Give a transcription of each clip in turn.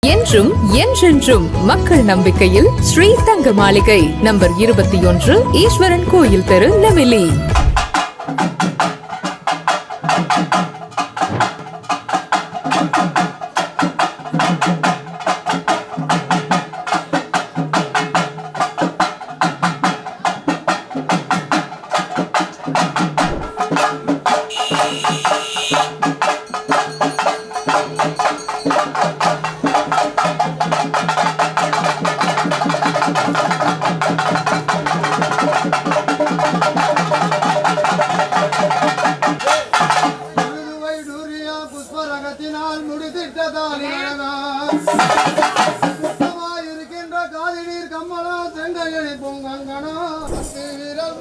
என்றும் என்றென்றும் மக்கள் நம்பிக்கையில் ஸ்ரீ தங்க மாளிகை நம்பர் 21 ஈஸ்வரன் கோயில் தெரு, நெமிலி. இருக்கின்ற காதி நீர் கம்மலா செங்கையணி பொங்கங்கனா வீரல்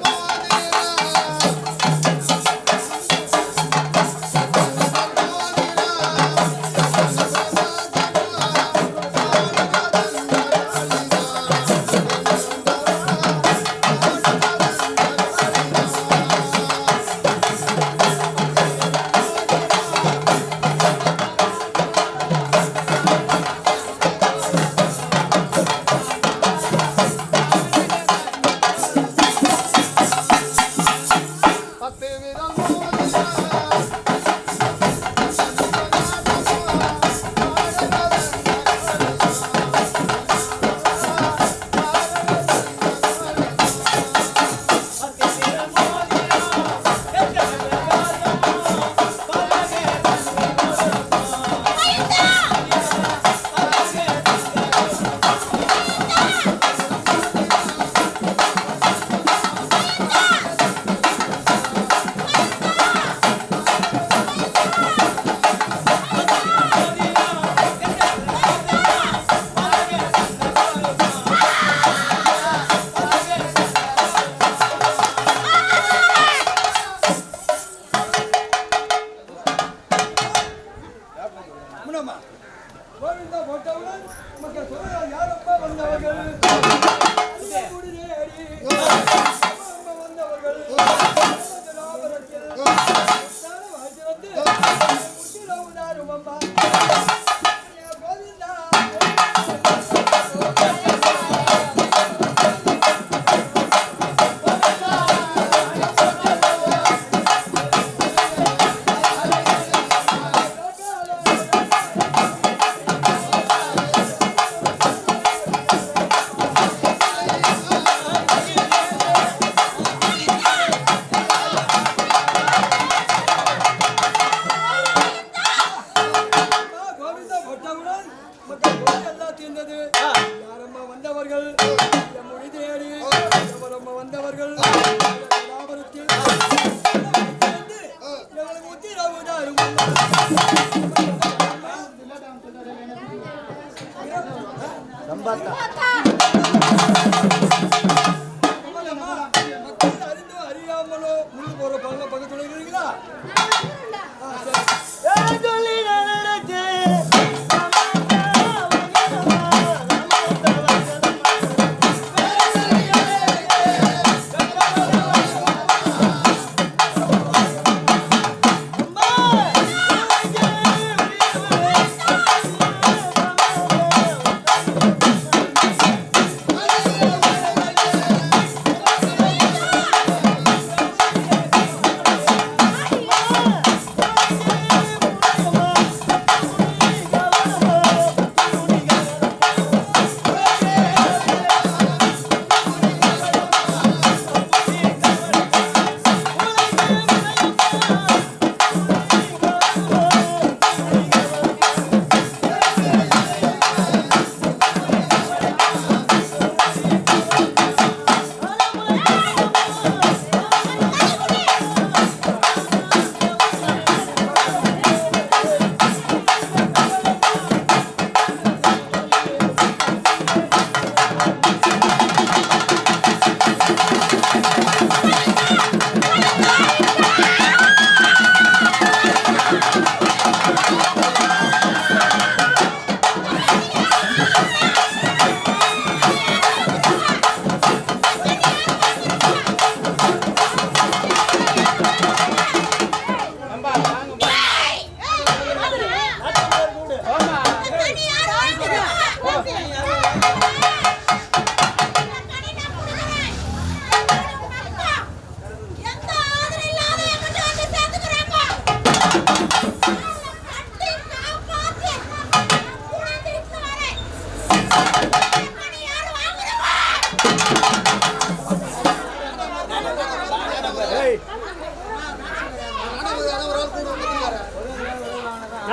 அறியாமலோ முழு போற பக்கத்துல இருக்கிறீங்களா?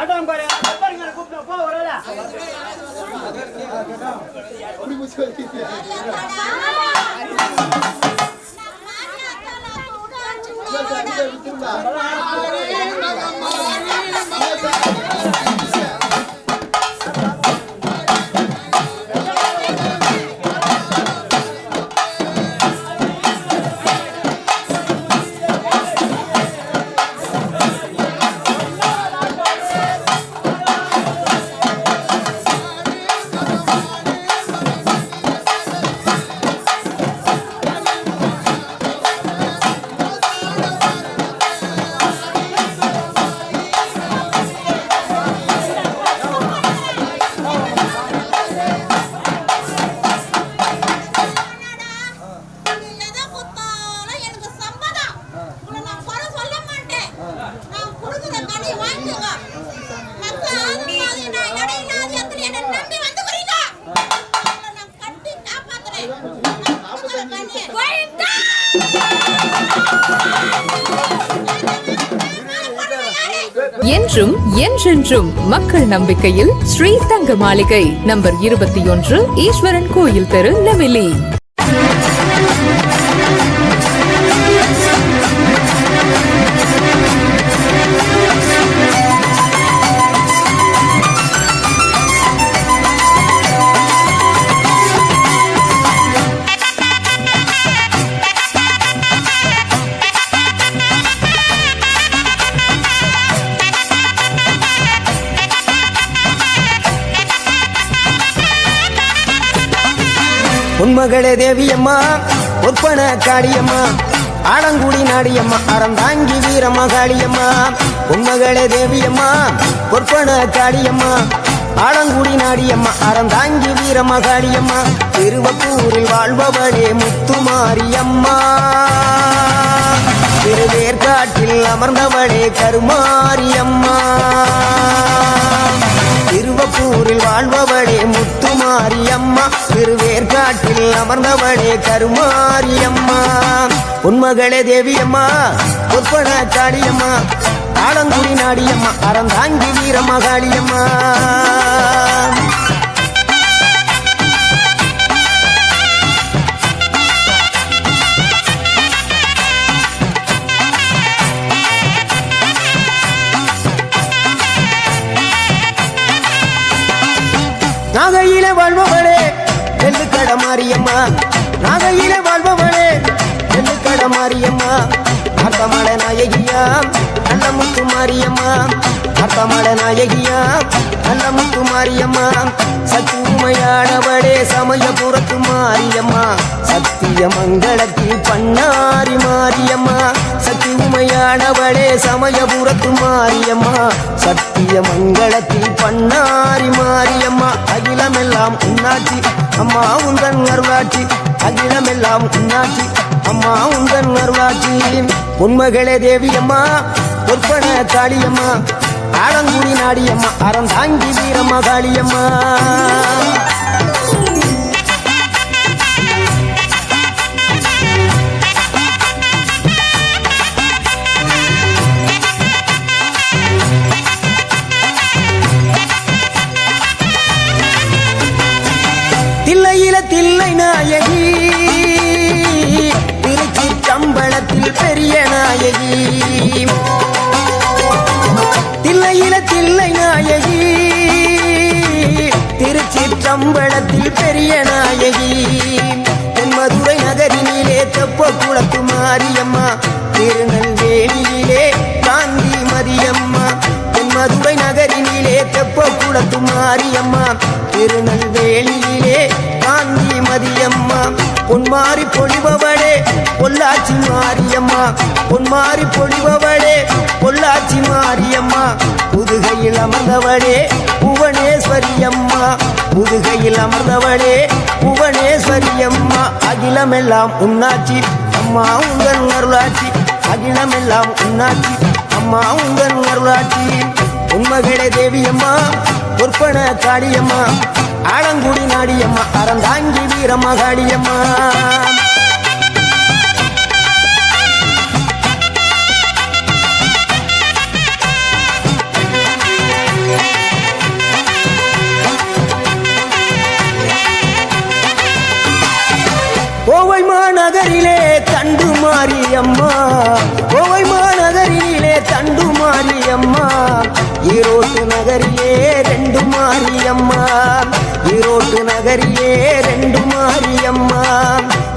கேட்டான் பாரு கூப்பிட்டு போ வரல அப்படி முடிச்சு வைக்கிறீங்க. என்றும் என்றென்றும் மக்கள் நம்பிக்கையில் ஸ்ரீ தங்க மாளிகை நம்பர் 21 ஈஸ்வரன் கோயில் தெரு நெமிலி. உன்மகளே தேவியம்மா ஒப்பன காளியம்மா ஆலங்குடி நாடியம்மா அறந்தாங்கி வீரம்மா காளியம்மா. உன்மகளே தேவியம்மா ஒப்பன காளியம்மா ஆலங்குடி நாடியம்மா அறந்தாங்கி வீரம்மா காளியம்மா. திருவப்பூரில் வாழ்பவளே முத்துமாரியம்மா திருவேற்காட்டில் அமர்ந்தவளே கருமாரியம்மா. திருவப்பூரில் வாழ்பவளே முத்துமாரியம்மா திருவேற்காட்டில் அமர்ந்தவளே கருமாரியம்மா. உன்மகளே தேவியம்மா ஒப்பன காளியம்மா ஆலங்குடி நாடியம்மா அறந்தாங்கி வீரம்மா காளியம்மா. நாகையிலே வாழ்பவளே நெல்லுக்கட மாரியம்மா நாகையிலே வாழ்பவளே நெல்லுக்கட மாரியம்மா. அர்த்தமல நாயகியா நல்ல முத்து மாரியம்மா அர்த்தமல நாயகியா நல்ல முத்து மாரியம்மா. சக்தி உமையானவளே சமயபுரத்து மாரியம்மா சத்திய மங்களத்தில் பண்ணாரி மாரியம்மா. சக்தி உமையானவளே சமயபுரத்து மாரியம்மா சத்திய மங்களத்தில் பண்ணாரி மாரியம்மா. அகிலமெல்லாம் உன்னாட்சி அம்மா உந்தன் அருளாட்சி அகிலமெல்லாம் உன்னாட்சி அம்மா உந்தன் அருளாட்சி. உன்மகளே தேவியம்மா ஒப்பன காளியம்மா ஆலங்குடி நாடியம்மா அறந்தாங்கி வீரம்மா காளியம்மா. தில்லையில தில்லை நாயகி திருச்சி சம்பளத்தில் பெரிய நாயகி. தில்லையில தில்லை நாயகி திருச்சி சம்பளத்தில் பெரிய நாயகி. தென்மதுரை நகரினிலே தெப்ப குளத்து மாரியம்மா திருநெல்வேலியிலே காந்தி மதியம்மா. தென்மதுரை நகரினிலே தெப்ப குளத்து மாரியம்மா திருநெல்வேலியிலே காந்தி மதியம்மா. பொன்மாரி பொழிபவளே பொள்ளாச்சி மாரியம்மா பொன்மாரி பொழிபவளே பொள்ளாச்சி மாரியம்மா. புதுகையில் அமர்ந்தவளே புவனேஸ்வரியம்மா புதுகையில் அமர்ந்தவளே புவனேஸ்வரியம்மா. அகிலமெல்லாம் உன்னாட்சி அம்மா உந்தன் அருளாட்சி அகிலமெல்லாம் உன்னாட்சி அம்மா உந்தன் அருளாட்சி. உன்மகளே தேவியம்மா ஒப்பன காளியம்மா ஆலங்குடி நாடியம்மா அறந்தாங்கி வீரம்மா காளியம்மா. மாரியம்மா கோவை மாநகரிலே தண்டு மாரியம்மா ஈரோட்டு நகரிலே ரெண்டு மாரியம்மா ஈரோட்டு நகரிலே ரெண்டு மாரியம்மா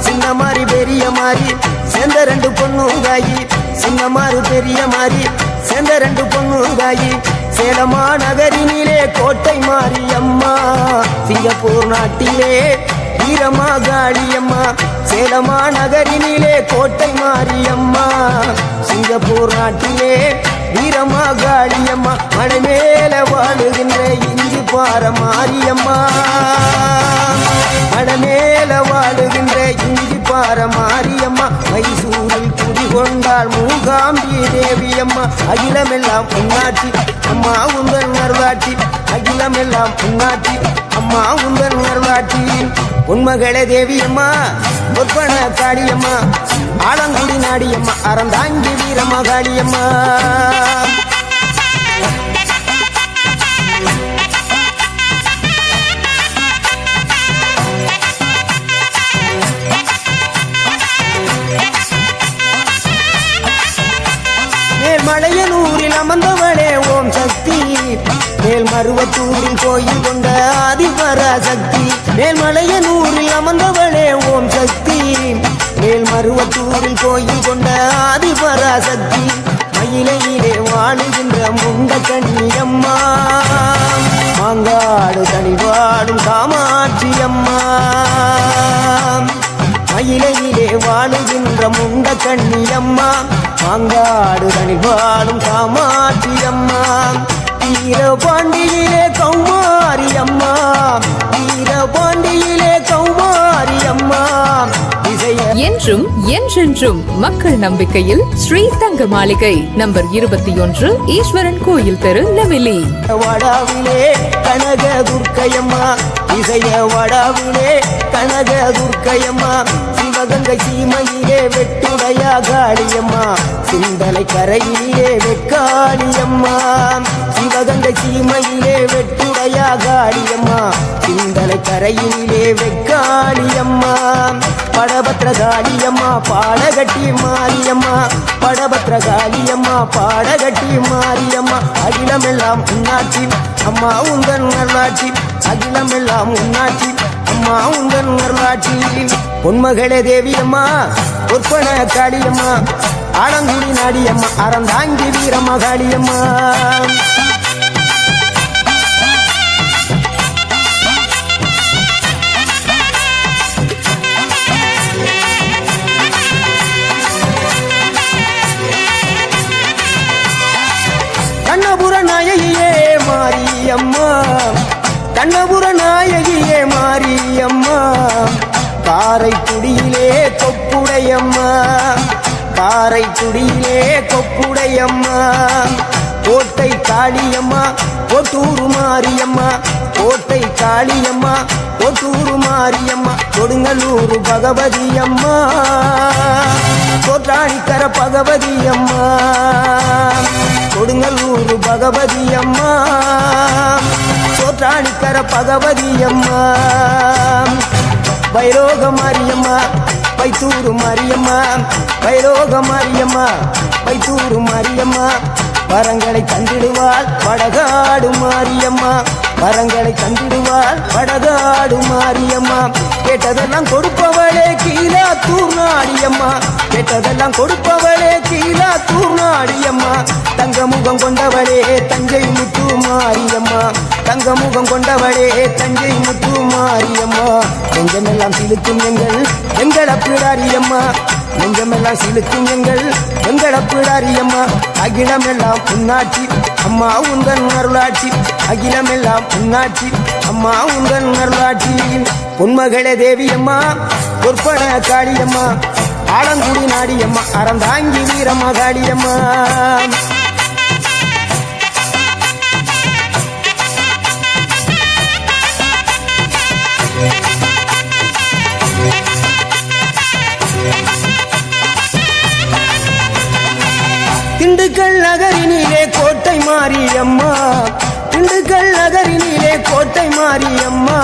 சின்ன மாறி பெரிய மாறி சேர்ந்த ரெண்டு பொண்ணுங்காயி சின்ன மாறு பெரிய மாறி சேர்ந்த ரெண்டு பொண்ணுங்காயி சேலமா நகரினிலே கோட்டை மாரியம்மா சிங்கப்பூர் நாட்டிலே வீரமாகாளியம்மா சேலமா நகரினிலே கோட்டை மாரியம்மா சிங்கப்பூர் நாட்டிலே வீரமாகாளியம்மா மலை மேல வாழுகின்ற இஞ்சி பார மாரியம்மா மலை மேல வாழுகின்ற இஞ்சி பார மாரியம்மா மைசூரில் குடிகொண்டாள் மூகாம்பி தேவியம்மா அகிலமெல்லாம் உன்னாட்சி அம்மா உந்தன் நர்வாட்சி அகிலமெல்லாம் உன்னாட்சி அம்மா உந்தன் நர்வாட்சி உன்மகளே தேவியம்மா பொற்பன காளியம்மா ஆலங்குடி நாடியம்மா அறந்தாங்கி வீரமகாளியம்மா மேல்மலையனூரில் அமர்ந்தவளே ஓம் சக்தி மேல்மருவத்தூரில் கோயில் கொண்ட ஆதிபராசக்தி மேல்மலையனூரில் அமர்ந்தவளே ஓம் சக்தி மேல்மருவத்தூரில் கோயில் கொண்ட ஆதிபராசக்தி மயிலையிலே வாழுகின்ற முண்ட கண்ணியம்மா மாங்காடு தனி வாழும் காமாட்சி அம்மா மயிலையிலே வாழுகின்ற முண்ட கண்ணியம்மா மாங்காடு தனி வாழும் காமாட்சி அம்மா வீரபாண்டியிலே கௌமாரி அம்மா வீரபாண்டியிலே கௌமாரி அம்மா என்றும் என்றென்றும் மக்கள் நம்பிக்கையில் ஸ்ரீ தங்க மாளிகை நம்பர் 21 ஈஸ்வரன் கோயில் தெரு நெமிலி வடாவிலே கனக துர்க்கையம்மா இசைய வடாவிலே கனக துர்க்கையம்மா சிவகங்கை சீமையிலே வெட்டுடையா காளியம்மா சிந்தலை கரையிலே வெக்காளியம்மா சிவகங்கை சீமையிலே வெட்டுடையா காளியம்மா சிந்தலை கரையிலே வெக்காளியம்மா படபத்ரகாளியம்மா பாடகட்டி மாரியம்மா படபத்ரகாளியம்மா பாடகட்டி மாரியம்மா அகிலமெல்லாம் உன்னாட்சி அம்மா உந்தன் நல்லாட்சி அகிலமெல்லாம் உன்னாட்சி அம்மா உந்தன் நல்லாட்சி பொன்மகளே தேவியம்மா பொற்பன காளியம்மா ஆலங்குடி நாடியம்மா அறந்தாங்கி வீரமகாளியம்மா கண்ணபுர நாயகியே மாரியம்மா கண்ணபுர நாயகியே மாரியம்மா காரைக்குடியிலே கொப்புடையம்மா காரைக்குடியிலே கொப்புடையம்மா கோட்டை காளியம்மா கோட்டூரு மாரியம்மா கோட்டை காளியம்மா கோட்டூரு மாரியம்மா கொடுங்கலூரு பகவதி அம்மா கோட்டாணிக்கர பகவதி அம்மா கொடுங்கலூரு பகவதி அம்மா கோட்டாணிக்கர பகவதி அம்மா வைரோக மாரியம்மா வைத்தூரு மாரியம்மா வைரோக மாரியம்மா வைத்தூரு மாரியம்மா வரங்களை தந்திடுவாள் வடகாடு மாரியம்மா வரங்களை தந்திடுவாள் வடகாடு மாரியம்மா கேட்டதெல்லாம் கொடுப்பவளே கீழாத்தூர் நாடியம்மா கேட்டதெல்லாம் கொடுப்பவளே கீழாத்தூர் நாடியம்மா தங்க முகம் கொண்டவளே தஞ்சை முத்து மாரியம்மா தங்க முகம் கொண்டவளே தஞ்சை முத்து மாரியம்மா நெஞ்சமெல்லாம் சிலுக்கும் எங்கள் அப்பிடாரியம்மா நெஞ்சமெல்லாம் சிலுக்கும் எங்கள் அப்பிடாரியம்மா அகிலமெல்லாம் உன்னாட்சி அம்மா உந்தன் அருளாட்சி அகிலமெல்லாம் உன்னாட்சி அம்மா உந்தன் அருளாட்சி பொன்மகளே தேவியம்மா பொற்பன காளியம்மா ஆலங்குடி நாடியம்மா அறந்தாங்கி வீரமகாளியம்மா திண்டுக்கல் நகரினிலே கோட்டை மாரியம்மா திண்டுக்கல் நகரினிலே கோட்டை மாரியம்மா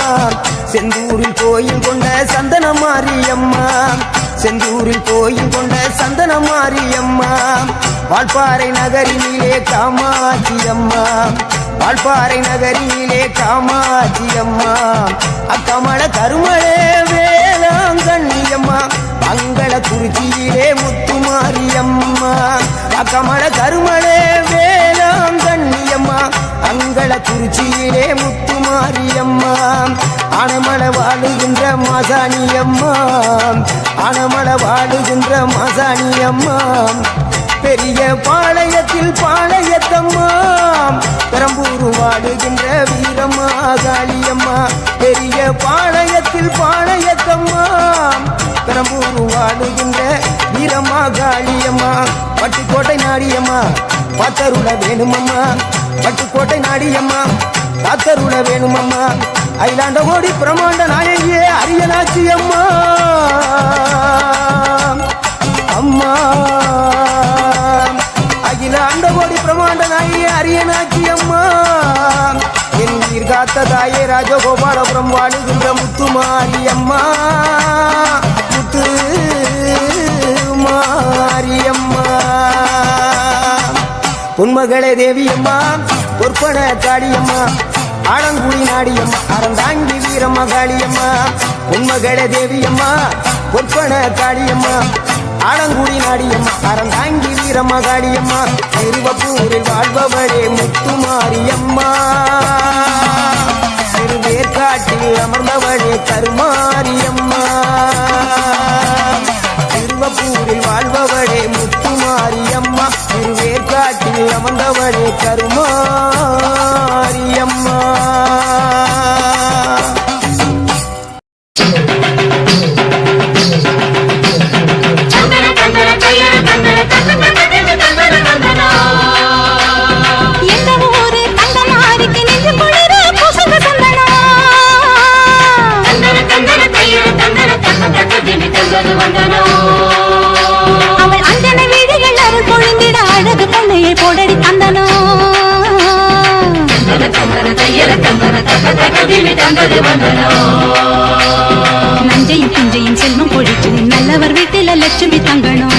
செந்தூரில் கோயில் கொண்ட சந்தன மாரியம்மா செந்தூரில் கோயில் கொண்ட சந்தன மாரியம்மா வால்பாறை நகரினிலே காமாட்சி அம்மா வால்பாறை நகரினிலே காமாட்சி அம்மா அக்கமல கருமளே வேளாங்கண்ணியம்மா மங்கள குறிச்சியிலே முத்துமாரியம்மா அக்கமல கருமளே வேளாங்கண்ணியம்மா மங்கள குறிச்சியிலே முத்துமாரியம்மா ஆனமல வாழுகின்ற மாசாணியம்மா ஆனமல வாழுகின்ற மாசாணியம்மா பெரிய பாளையத்தில் பாளையத்தம்மா பெரம்பூர் வாழுகின்ற வீரமாகாளியம்மா பெரிய பாளையத்தில் பாளையத்தம்மா பெரம்பூர் வாழுகின்ற வீரமாகாளியம்மா பட்டுக்கோட்டை நாடியம்மா பாத்தருள வேணுமம்மா பட்டுக்கோட்டை நாடியம்மா பாத்தருள வேணுமம்மா அயிலாண்ட ஓடி பிரமாண்ட நாயகியே அரியனாச்சி அம்மா அம்மா அகிலாண்ட கோடி பிரமாண்ட நாயே அரியனாச்சி அம்மா என் உயிர் காத்த தாயே ராஜகோபாலபுரம் வாழுகின்ற முத்துமாரி அம்மா முத்து மாரியம்மா பொன்மகளே தேவியம்மா பொற்பன காளியம்மா ஆலங்குடி நாடியம்மா அறந்தாங்கி வீரம்மா காளியம்மா பொன்மகளே தேவியம்மா பொற்பன காளியம்மா ஆலங்குடி நாடியம்மா அறந்தாங்கி வீரம்மா காளியம்மா திருவப்பூரில் வாழ்பவளே முத்துமாரியம்மா திருவேற்காட்டில் அமர்ந்தவளே கருமாரியம்மா திருவப்பூரில் வாழ்பவளே முத்துமாரியம்மா திருவேற்காட்டில் அமர்ந்தவளே கருமாரியம்மா அவள் அஞ்சன வீடுகள் அருள் பொழிந்திட அழகு பொண்ணையை போடடி தந்தனோ நஞ்சையும் பிஞ்சையும் செல்வம் பொழிச்சு நல்லவர் வீட்டில லட்சுமி தங்கனோ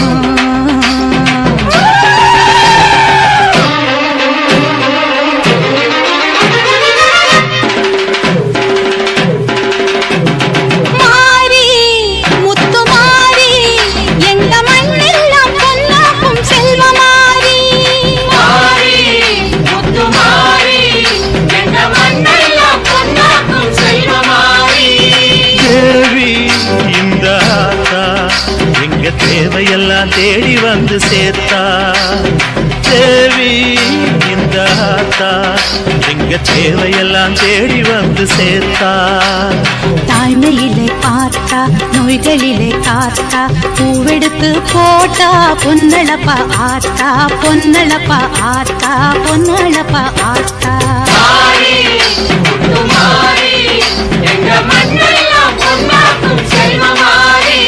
தேவையெல்லாம் தேடி வந்து சேர்த்தா தேவி இந்த ஆத்தா எங்க தேவையெல்லாம் தேடி வந்து சேர்த்தா தாய்மையிலே பார்த்தா நோய்களிலே காத்தா பூவெடுத்து போட்டா பொன்னளப்பா ஆத்தா பொன்னளப்பா ஆத்தா பொன்னளப்பா ஆத்தா எங்க மண்ணெல்லாம் பொன்னாக்கும் செல்வமாரி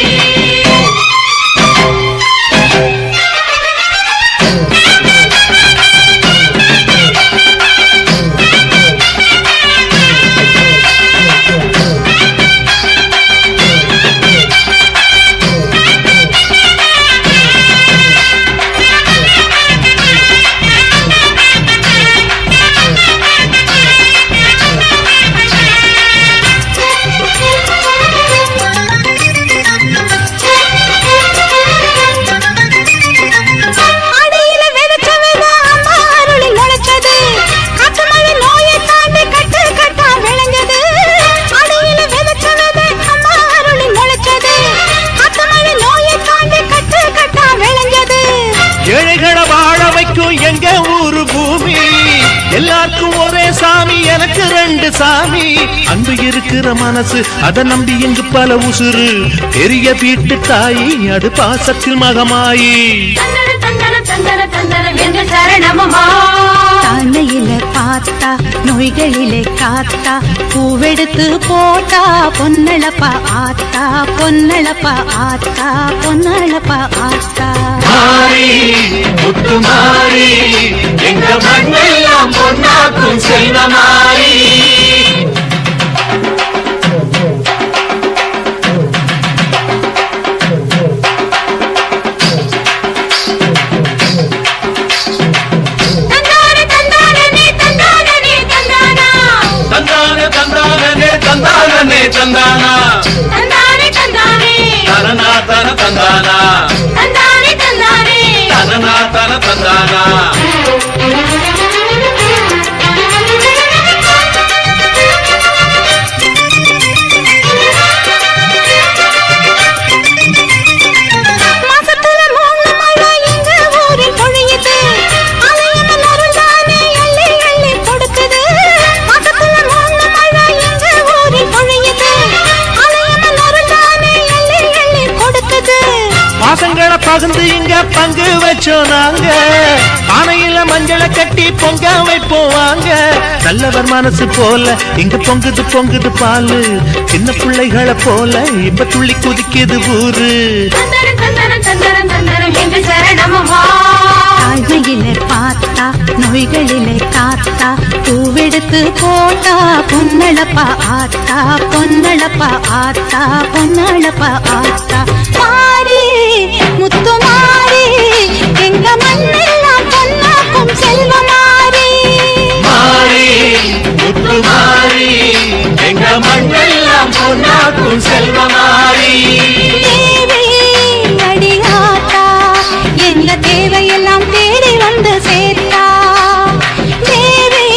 எங்க ஊரு பூமி எல்லாருக்கும் ஒரே சாமி எனக்கு ரெண்டு சாமி அன்பு இருக்கிற மனசு அதை நம்பி இங்கு பல உசுறு பெரிய வீட்டு தாயி அது பாசத்தில் மகமாயி தாழ்மையில பார்த்தா நோய்களிலே காத்தா பூவெடுத்து போட்டா பொன்னளப்பா ஆத்தா பொன்னளப்பா ஆத்தா பொன்னளப்பா ஆத்தா முத்துமாரி எங்க மண்ணெல்லாம் பொன்னாக்கும் செல்வமாரி தானா மாசத்துல 3 மழை எங்க ஊரில் பொழியுது அலையமன் அருள்தானே அள்ளி அள்ளி கொடுக்குது மாசத்துல 3 மழை எங்க ஊரில் பொழியுது அலையமன் அருள்தானே அள்ளி அள்ளி கொடுக்குது மாசங்களை பகிர்ந்து இங்க பங்கு வச்சோம் நாங்க பானையில மஞ்சளை கட்டி பொங்க வைப்போம் வாங்க நல்லவர் மனசு போல இங்க பொங்குது பொங்குது பாலு சின்ன பிள்ளைகளை போல இப்ப துள்ளி குதிக்குது ஊரு தந்தரம் தந்தரம் தந்தரம் தந்தரம் என்று சரணமம்மா தாழ்மையிலே பார்த்தா நோய்களிலே காத்தா பூவெடுத்து போட்டா பொன்னளப்பா ஆத்தா பொன்னளப்பா ஆத்தா பொன்னளப்பா ஆத்தா மாறி முத்து மாறி எங்க மண்ணெல்லாம் பொன்னாக்கும் செல்வமாரி மாறி முத்து மாறி எங்க மண்ணெல்லாம் பொன்னாக்கும் செல்வமாரி தேவி அடியாத்தா எங்க தேவையெல்லாம் தேடி வந்து சேர்த்தா தேவி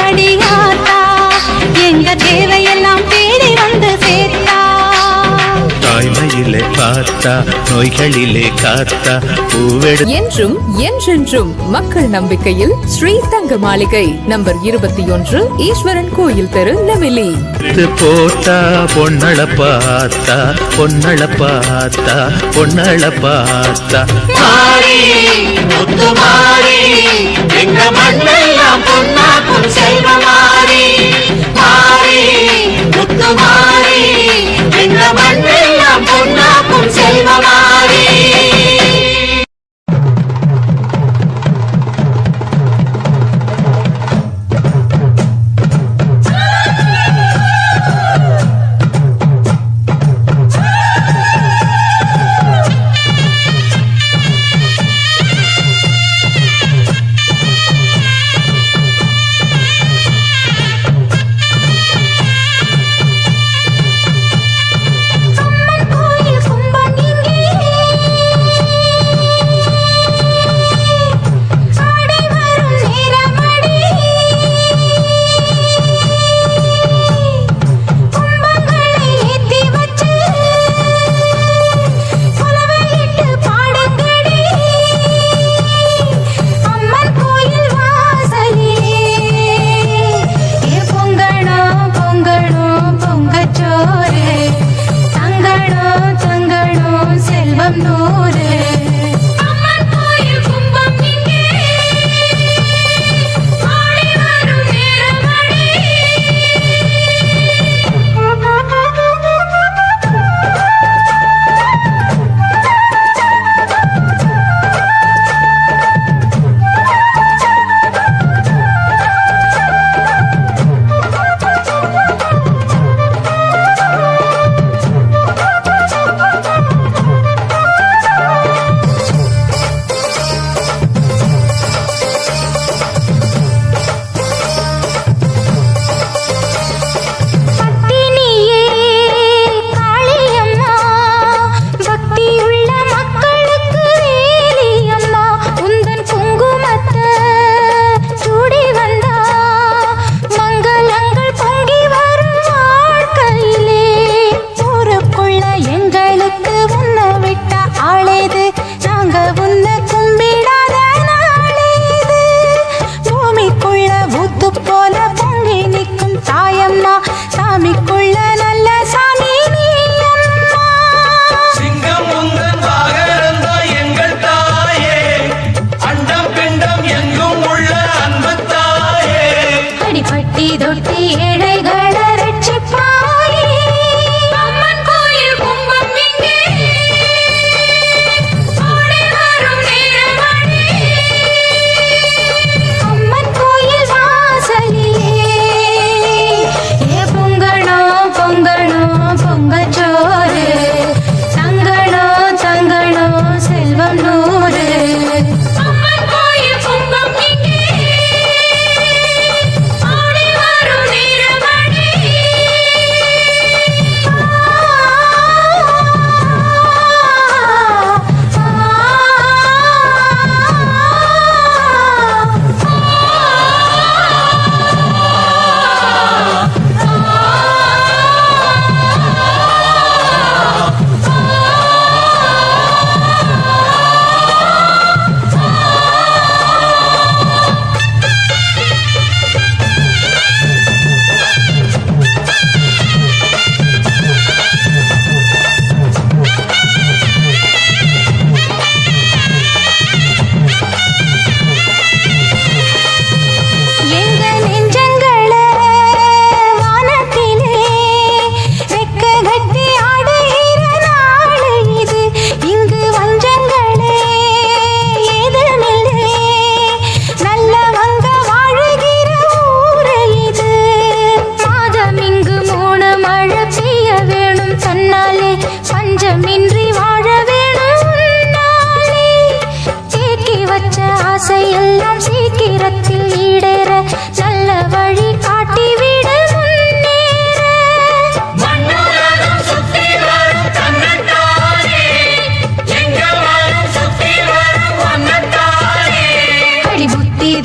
அடியாத்தா எங்க தேவையெல்லாம் தேடி வந்து சேர்த்தா தாய்மையிலே பார்த்தா நோய்களிலே காத்தா பூவெடு என்றும் என்றென்றும் மக்கள் நம்பிக்கையில் ஸ்ரீ தங்க மாளிகை நம்பர் 21 ஈஸ்வரன் கோயில் தெரு நெமிலி போட்டா பொன்னள பார்த்தா பொன்னள பார்த்தா பொன்னள பார்த்தா மாறி முத்து மாறி எங்க மண்ணெல்லாம் பொன்னாக்கும் செல்வமாரி மாறி முத்து மாறி எங்க மண்ணெல்லாம் பொன்னாக்கும் செல்வமாரி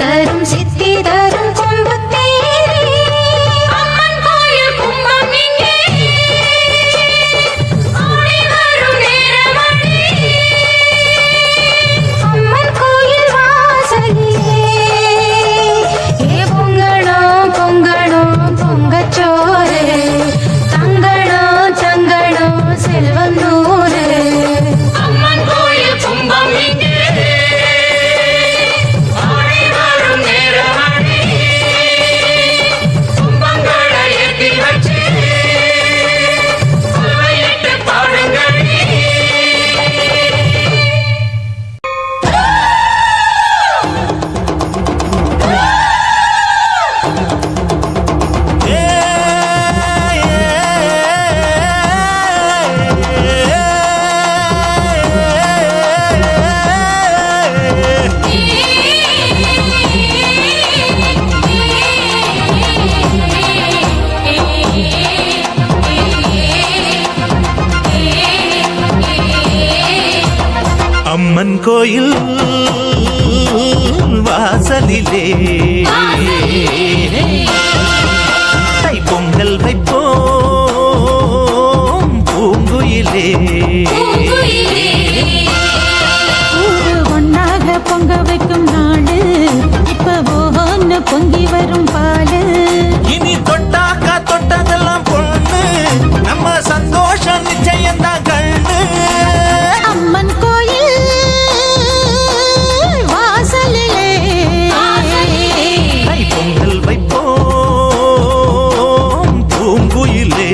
தரும் சித்தி தரும் கும்பத்தேரே அம்மன் கோயில் கும்பம் இங்கே ஆடி வரும் நேரமடி அம்மன் கோயில் வாசலிலே ஏ பொங்கணும் பொங்கணும் பொங்கச்சோறு தங்கணும் தங்கணும் செல்வம் நூறு அம்மன் கோயில் கும்பம் இங்கே ஆடி வரும் நேரமடி கும்பங்களை ஏற்றி வச்சு சொல்வையிட்டு பாடுங்களே அம்மன் கோயில் வாசலிலே தை பொங்கல் வைப்போம் பூங்குயிலே ஊரு ஒன்னாக பொங்க வைக்கும் நாடு இப்ப ஒன்னு பொங்கி வரும் பாலு இனி தொட்டாக்கா தொட்டதெல்லாம் பொண்ணு நம்ம சந்தோஷம் நிச்சயம்தான் கண்ணு அம்மன் கோயில் வாசலிலே தை பொங்கல் வைப்போம் பூங்குயிலே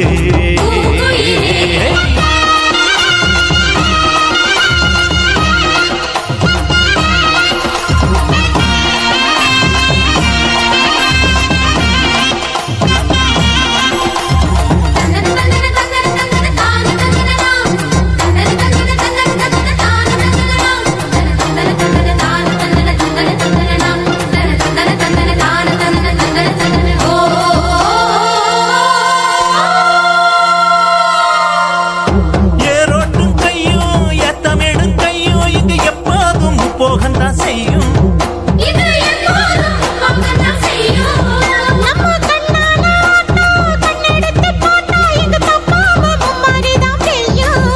ஏரோட்டும் கையும் ஏத்தமிடும் கையும் இங்கு எப்போதும் போகத்தான் செய்யும் நம்ம கண்ணால ஆட்டோ கண்ணெடுத்து பார்த்தா இது தப்பாம மும்மாரிதான் பெய்யும்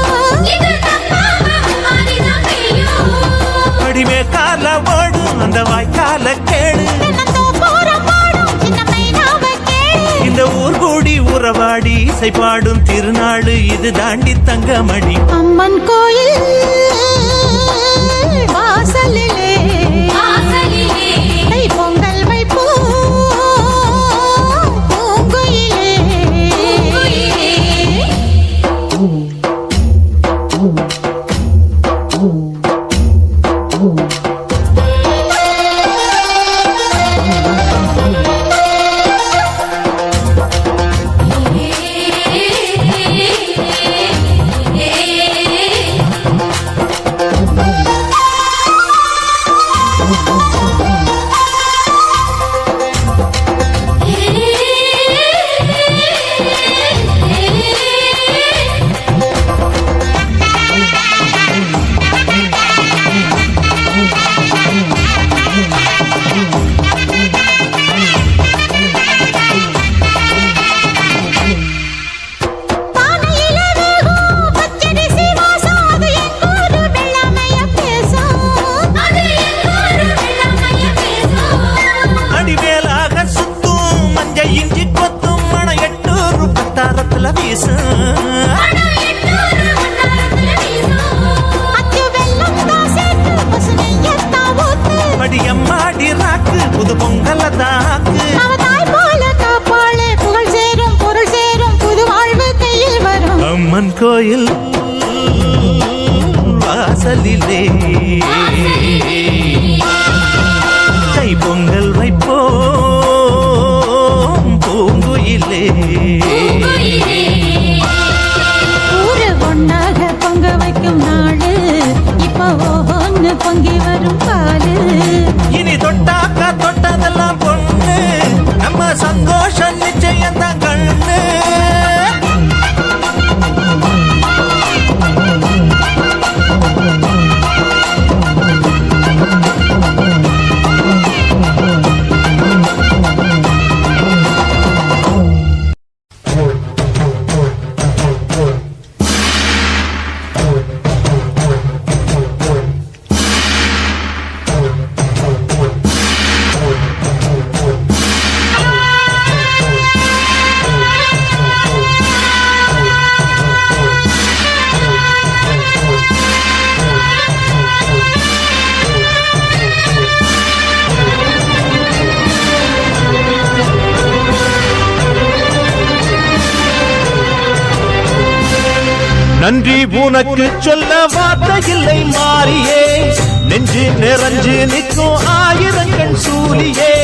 அடிமே கால ஓடும் அந்த வாய்க்கால கேடு இந்த ஊர் கூடி உறவாடி இசை பாடும் திருநாடு இது தாண்டி தங்கமணி அம்மன் கோயில் வாசலிலே தை பொங்கல் வைப்போம் பூங்குயிலே அடிவேலாக சுத்தும் மஞ்ச இஞ்சி கொத்தும் மண 800 பத்தாரத்துல வீசும் அடியம்மாடி ராக்கு புது பொங்கல தாக்கு அம்மன் கோயில் வாசலிலே தை பொங்கல் வைப்போம் பூங்குயிலே ஊரு ஒன்னாக பொங்க வைக்கும் நாடு இப்போ ஒன்னு பொங்கி வரும் பாலு இனி தொட்டாக்கா தொட்டதெல்லாம் பொண்ணு நம்ம சந்தோஷம் நிச்சயம்தான் கண்ணு நன்றி உனக்கு சொல்ல வார்த்தை இல்லை மாறியே, நெஞ்சு நிறைஞ்சு நிற்கும் ஆயிரங்கள் சூரியே,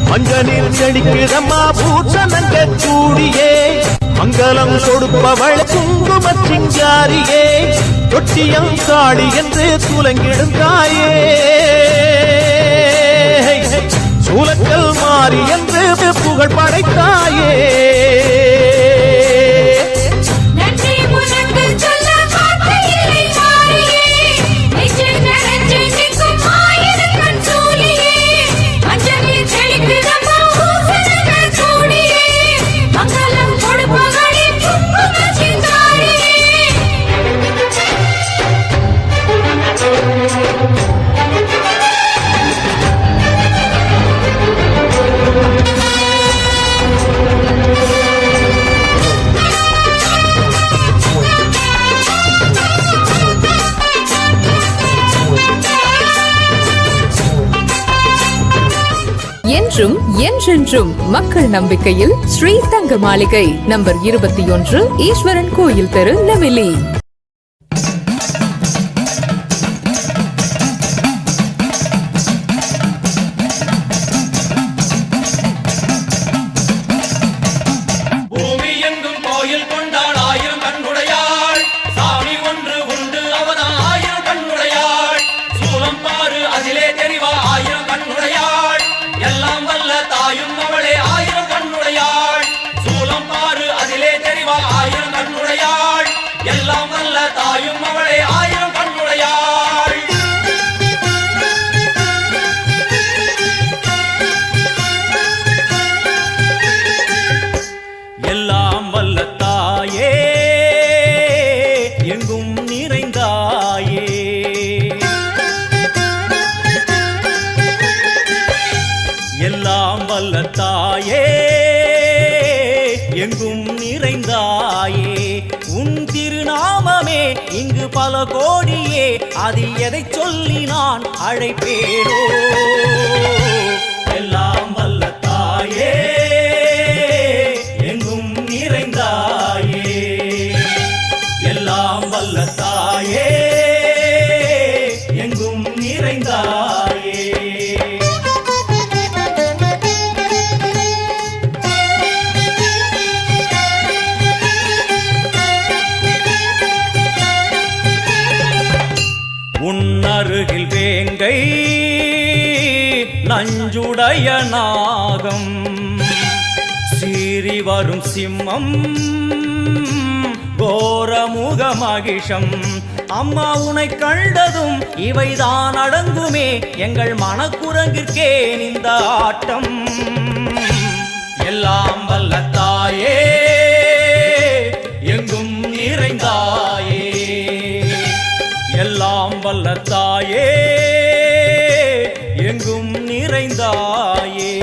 மஞ்சளில் செடிக்கிறம்மா பூசணங்க கூடியே, மங்களம் கொடுப்பவள் குங்கும சிங்காரியே, தொட்டியம் காளி என்று துலங்கிடும் தாயே, சூலக்கல் மாறி என்று புகழ் படைத்தாயே. என்றும் என்றென்றும் மக்கள் நம்பிக்கையில் ஸ்ரீ தங்க மாளிகை நம்பர் 21 ஈஸ்வரன் கோயில் தெரு, நெமிலி. எல்லாம் வல்ல தாயும் அவளே ஆயிரம் கண்ணுடையாள். எல்லாம் வல்ல தாயே எங்கும் நிறைந்தாயே, எல்லாம் வல்ல தாயே எங்கும் நிறைந்தாயே, உன் திருநாமமே இங்கு பல கோடியே, அது எதை சொல்லி நான் அழைப்பேனோ. எல்லாம் வல்ல தாயே எங்கும் நிறைந்தாயே, எல்லாம் வல்ல தாயே எங்கும் நிறைந்தாயே. உன்னருகில் வேங்கை நஞ்சுடைய நாகம், சீறி வரும் சிம்மம் கோரமுக மகிஷம், அம்மா உனை கண்டதும் இவைதான் அடங்குமே, எங்கள் மனக்குரங்கிற்கே இந்த ஆட்டம். எல்லாம் வல்ல தாயே எங்கும் நிறைந்தாயே, எல்லாம் வல்ல தாயே எங்கும் நிறைந்தாயே.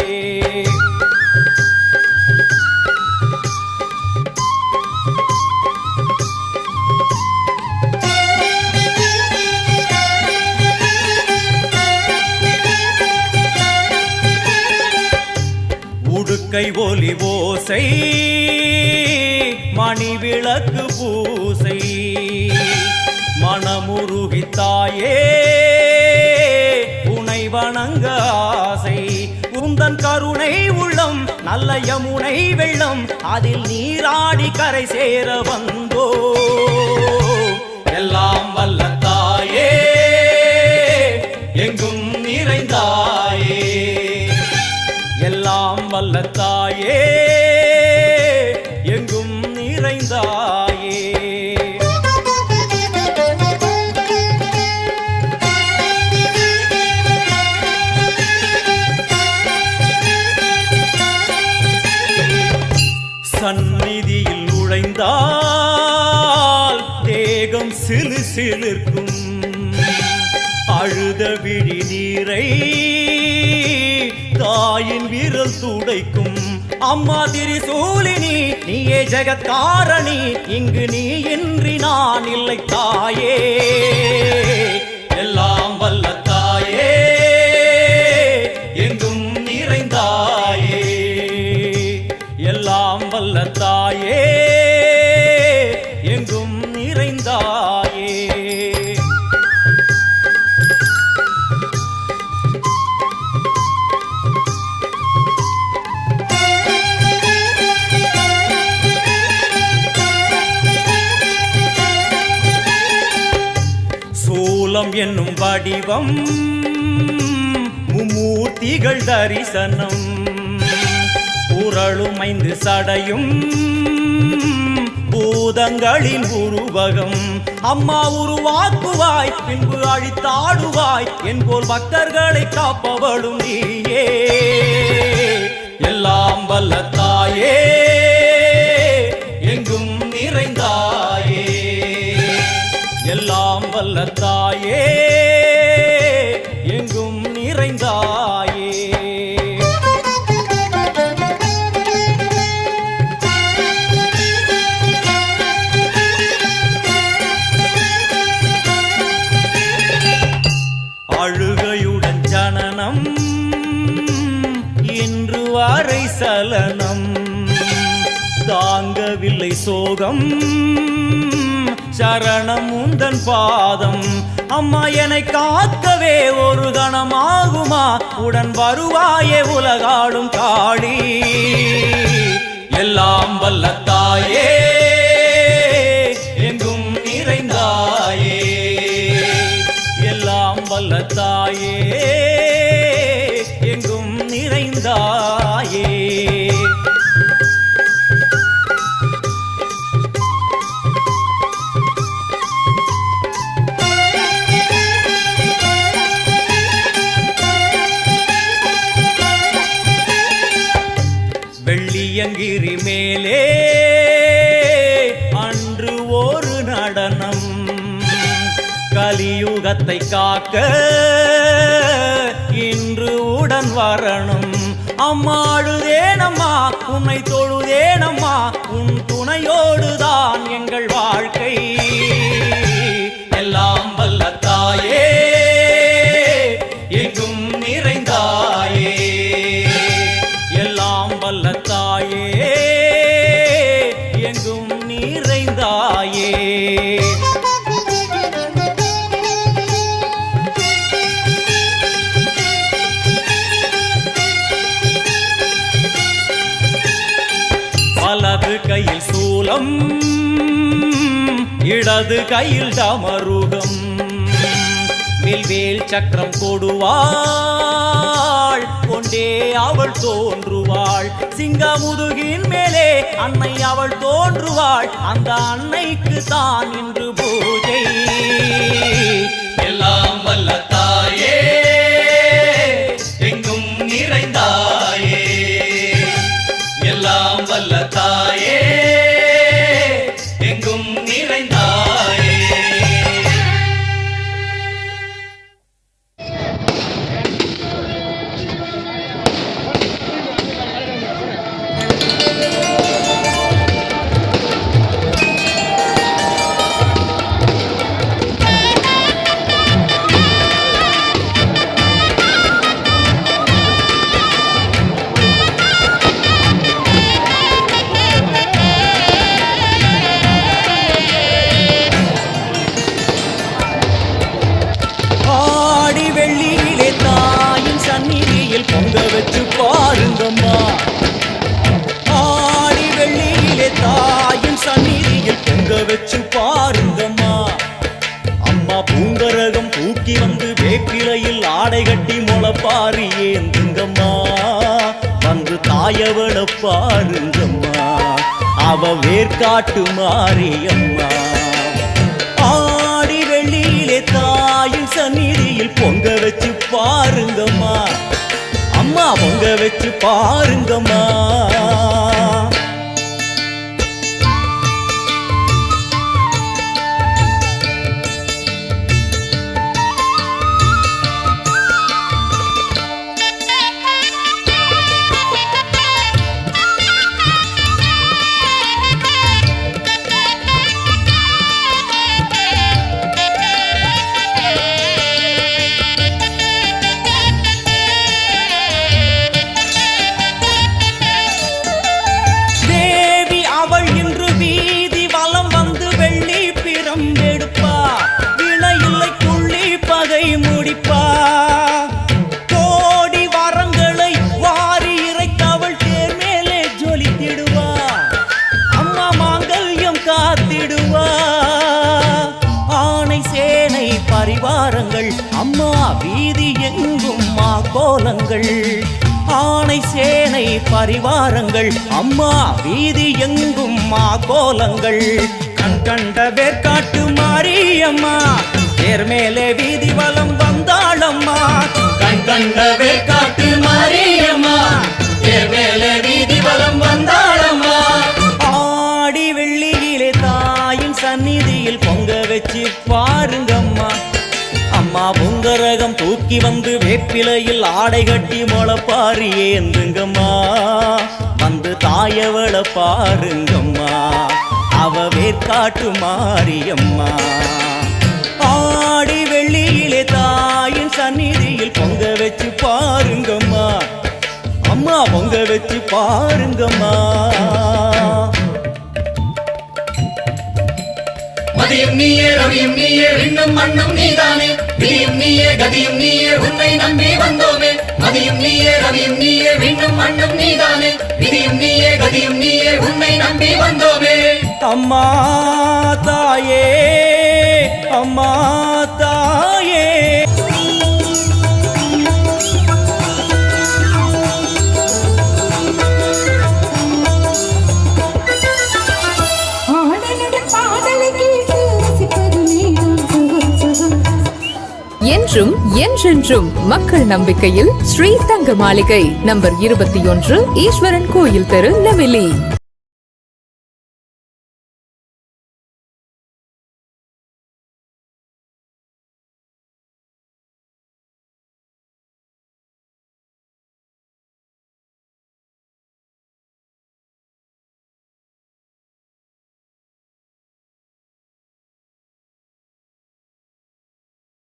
உடுக்கை ஒலி ஓசை மணி விளக்கு பூசை, மனமுருகித்தாயே உனை வணங்க ஆசை, உந்தன் கருணை உள்ளம் நல்ல யமுனை வெள்ளம், அதில் நீராடி கரை சேர வந்தோ. எல்லாம் வல்ல தாயே எங்கும் நிறைந்தாயே, எல்லாம் வல்ல தாயே எங்கும் நிறைந்தாயே. சந்நிதியில் நுழைந்தால் தேகம் சிலு சிலிர்க்கும், அழுத விழி நீரை தாயின் விரல் துடைக்கும், அம்மா திரிசூலினி நீயே ஜெகத்காரணி, இங்கு நீ இன்றி நான் இல்லை தாயே. எல்லாம் வல்ல தாயே எங்கும் நிறைந்தாயே, எல்லாம் வல்ல தாயே எங்கும் நிறைந்த உருவம் என்னும் வடிவம் மும்மூர்த்திகள் தரிசனம் உரளுமைந்து சடையும் பூதங்களின் உருவகம் அம்மா உருவாக்குவாய் பின்பு அழித்தாடுவாய் என்போல் பக்தர்களை காப்பவளும் நீயே எல்லாம் வல்ல தாயே எங்கும் நிறைந்தாயே எல்லாம் வல்ல தாயே எங்கும் நிறைந்தாயே அழுகையுடன் ஜனனம் இன்று வரை சலனம் தாங்கவில்லை சோகம் சரணம் உந்தன் பாதம் அம்மா என்னை காக்கவே ஒரு கணமாகுமா உடன் வருவாயே உலகாடும் காளி எல்லாம் வல்ல தாயே எங்கும் நிறைந்தாயே எல்லாம் வல்ல தாயே எங்கும் நிறைந்தாயே வெள்ளியங்கிரி மேலே அன்று ஒரு நடனம் கலியுகத்தை காக்க இன்று உடன் வரணும் அம்மாடுதேனம்மா உன்னை தொழுதேனம்மா உன் துணையோடுதான் எங்கள் வாழ்க்கை எல்லாம் வல்ல தாயே எங்கும் நிறைந்தாயே எல்லாம் வல்ல தாயே எங்கும் நிறைந்தாயே வலது கையில் சூலம் இடது கையில் டமருகம் வில்வேல் சக்கரம் கொடுவாள் கொண்டே அவள் தோன்றுவாள் சிங்கமுதுகின் மேலே அன்னை அவள் தோன்றுவாள் அந்த அன்னைக்கு தான் இன்று பூஜை எல்லாம் வல்ல தாயே எங்கும் நிறைந்தாயே எல்லாம் வல்ல தாயே எங்கும் நிறைந்தாயே பொங்க வச்சு பாருங்கம்மா ஆடி வெள்ளியிலே தாயின் சந்நிதியில் பொங்க வச்சு பாருங்கம்மா அம்மா பூங்கரகம் தூக்கி வந்து வேப்பிலையில் ஆடை கட்டி முளைப்பாரி ஏந்துங்கம்மா வந்து தாயவள பாருங்கம்மா அவ வேர்காட்டு மாரியம்மா ஆடி வெள்ளியிலே தாயின் சந்நிதியில் பொங்க வச்சு பாருங்கம்மா அம்மா பொங்க வச்சு பாருங்கம்மா தாரங்கள் ஆனை சேனை பரிவாரங்கள் அம்மா வீதி எங்கும் கோலங்கள் கண் கண்ட வேர்க்காட்டு மாரியம்மா தேர் மேலே வீதி வலம் வந்தாளம்மா கண் கண்ட வேர்க்காட்டு மாரியம்மா தேர் மேலே வீதி வலம் வந்தாளம்மா ஆடி வெள்ளியிலே தாயின் சந்நிதியில் பொங்க வச்சு பாருங்கம்மா அம்மா பொங்கரகம் தூக்கி வந்து வேப்பிலையில் ஆடை கட்டி முளைப்பாரி ஏந்துங்கம்மா வந்து தாயவள பாருங்கம்மா அவ வேர்க்காட்டு மாரியம்மா ஆடி வெள்ளியிலே தாயின் சந்நிதியில் பொங்க வச்சு பாருங்கம்மா அம்மா பொங்க வச்சு பாருங்கம்மா மதியும் நீயே ரவியும் நீயே விண்ணும் மண்ணும் நீதானே விதியும் நீயே கதியும் நீயே உன்னை நம்பி வந்தோமே மதியும் நீயே ரவியும் நீயே விண்ணும் மண்ணும் நீதானே விதியும் நீயே கதியும் நீயே உன்னை நம்பி வந்தோமே அம்மா தாயே அம்மா தாயே என்றும் என்றென்றும் மக்கள் நம்பிக்கையில் ஸ்ரீ தங்க மாளிகை நம்பர் 21 ஈஸ்வரன் கோயில் தெரு நெமிலி.